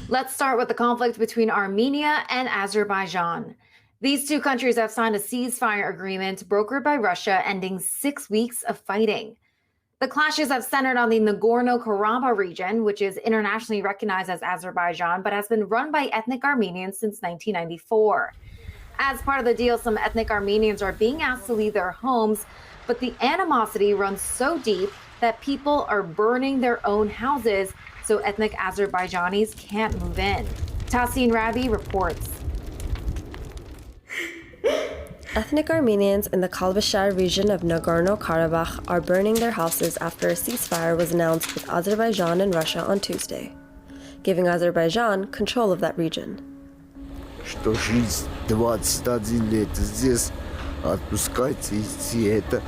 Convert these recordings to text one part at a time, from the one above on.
Let's start with the conflict between Armenia and Azerbaijan. These two countries have signed a ceasefire agreement brokered by Russia, ending 6 weeks of fighting. The clashes have centered on the Nagorno-Karabakh region, which is internationally recognized as Azerbaijan, but has been run by ethnic Armenians since 1994. As part of the deal, some ethnic Armenians are being asked to leave their homes, but the animosity runs so deep that people are burning their own houses so ethnic Azerbaijanis can't move in. Tahsin Rabi reports. Ethnic Armenians in the Kalbashar region of Nagorno-Karabakh are burning their houses after a ceasefire was announced with Azerbaijan and Russia on Tuesday, giving Azerbaijan control of that region. Что жизнь 21 лет здесь, отпускайте идти это.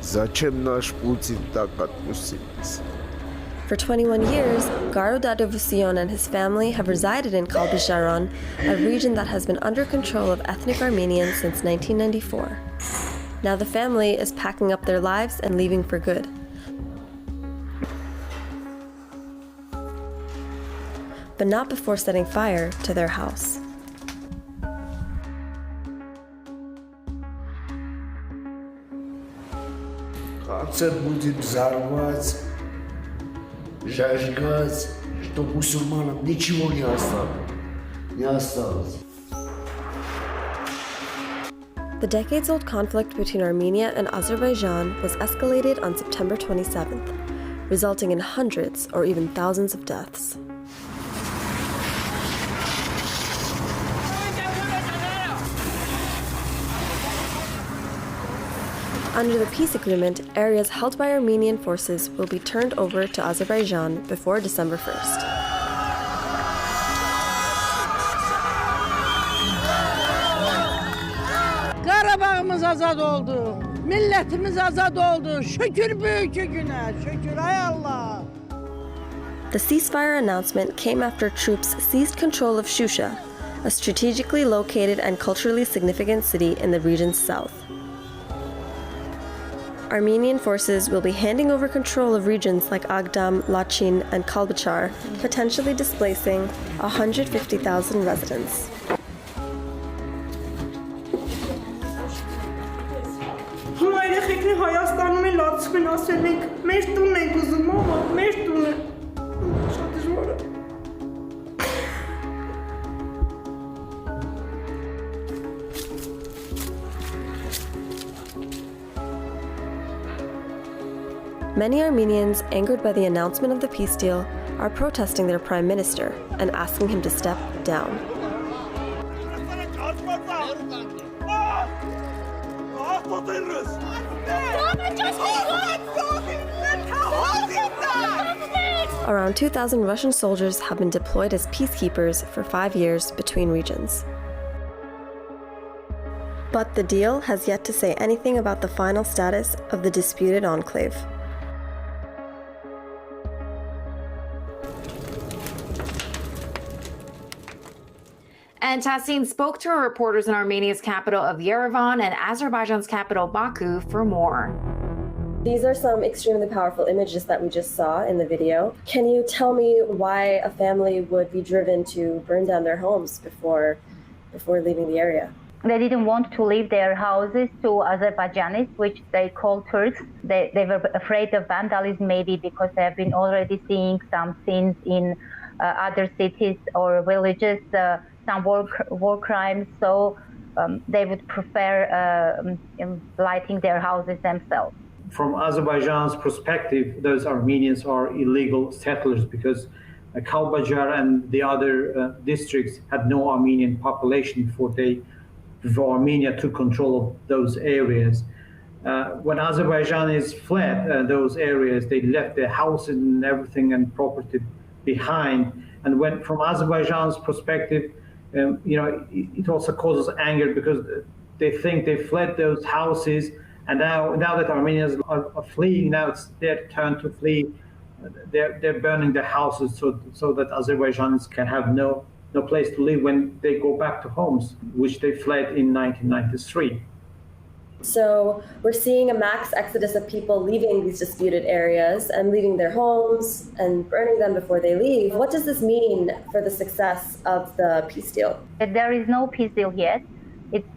Зачем наш Путин так отпустился? For 21 years, Garo Dadavussion and his family have resided in Kalbasharan, a region that has been under control of ethnic Armenians since 1994. Now the family is packing up their lives and leaving for good. But not before setting fire to their house. Концерт будет взорвать, зажигать, чтобы мусульманам ничего не осталось. The decades-old conflict between Armenia and Azerbaijan was escalated on September 27th, resulting in hundreds or even thousands of deaths. Under the peace agreement, areas held by Armenian forces will be turned over to Azerbaijan before December 1st. Qarabağımız azad oldu. Milletimiz azad oldu. Şükür büyük güne. Şükür ay Allah. The ceasefire announcement came after troops seized control of Shusha, a strategically located and culturally significant city in the region's south. Armenian forces will be handing over control of regions like Agdam, Lachin, and Kalbachar, potentially displacing 150,000 residents. Many Armenians, angered by the announcement of the peace deal, are protesting their prime minister and asking him to step down. Around 2,000 Russian soldiers have been deployed as peacekeepers for 5 years between regions. But the deal has yet to say anything about the final status of the disputed enclave. And Tahsin spoke to our reporters in Armenia's capital of Yerevan and Azerbaijan's capital Baku for more. These are some extremely powerful images that we just saw in the video. Can you tell me why a family would be driven to burn down their homes before leaving the area? They didn't want to leave their houses to Azerbaijanis, which they call Turks. They were afraid of vandalism, maybe because they have been already seeing some scenes in other cities or villages, some war crimes. So they would prefer lighting their houses themselves. From Azerbaijan's perspective, those Armenians are illegal settlers because Kalbajar and the other districts had no Armenian population before Armenia took control of those areas. When Azerbaijanis fled those areas, they left their houses and everything and property behind. And from Azerbaijan's perspective, it also causes anger because they think they fled those houses, and now that Armenians are fleeing, now it's their turn to flee. They're burning their houses so that Azerbaijanis can have no place to live when they go back to homes, which they fled in 1993. So we're seeing a mass exodus of people leaving these disputed areas and leaving their homes and burning them before they leave. What does this mean for the success of the peace deal? There is no peace deal yet.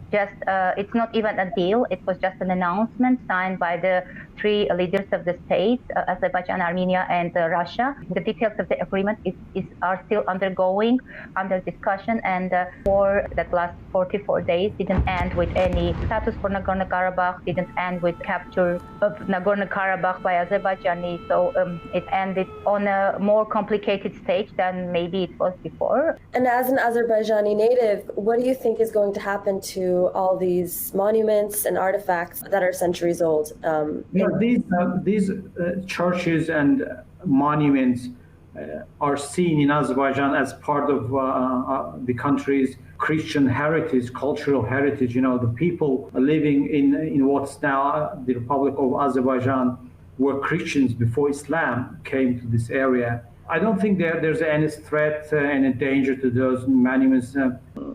It's not even a deal. It was just an announcement signed by the three leaders of the states, Azerbaijan, Armenia, and Russia. The details of the agreement are still under discussion, and for that last 44 days didn't end with any status for Nagorno-Karabakh, didn't end with capture of Nagorno-Karabakh by Azerbaijanis. So it ended on a more complicated stage than maybe it was before. And as an Azerbaijani native, what do you think is going to happen to all these monuments and artifacts that are centuries old? These churches and monuments are seen in Azerbaijan as part of the country's Christian heritage, cultural heritage. The people living in what's now the Republic of Azerbaijan were Christians before Islam came to this area. I don't think there's any threat, any danger to those monuments.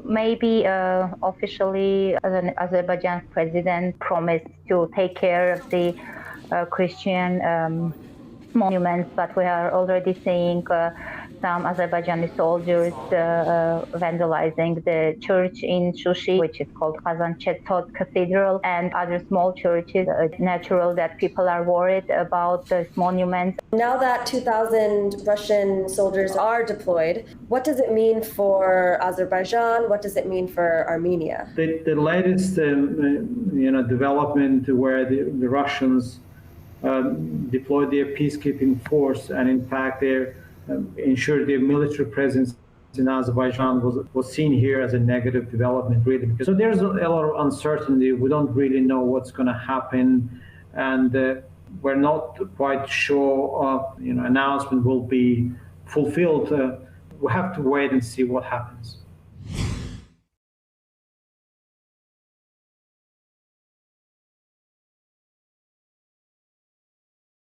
Maybe officially, the Azerbaijan president promised to take care of the Christian monuments, but we are already seeing some Azerbaijani soldiers vandalizing the church in Shushi, which is called Kazan Chetot Cathedral, and other small churches. It's natural that people are worried about these monuments. Now that 2,000 Russian soldiers are deployed, what does it mean for Azerbaijan? What does it mean for Armenia? The latest development where the Russians deployed their peacekeeping force, and in fact they ensured their military presence in Azerbaijan was seen here as a negative development, really, because so there's a lot of uncertainty. We don't really know what's going to happen, and we're not quite sure announcement will be fulfilled. We have to wait and see what happens.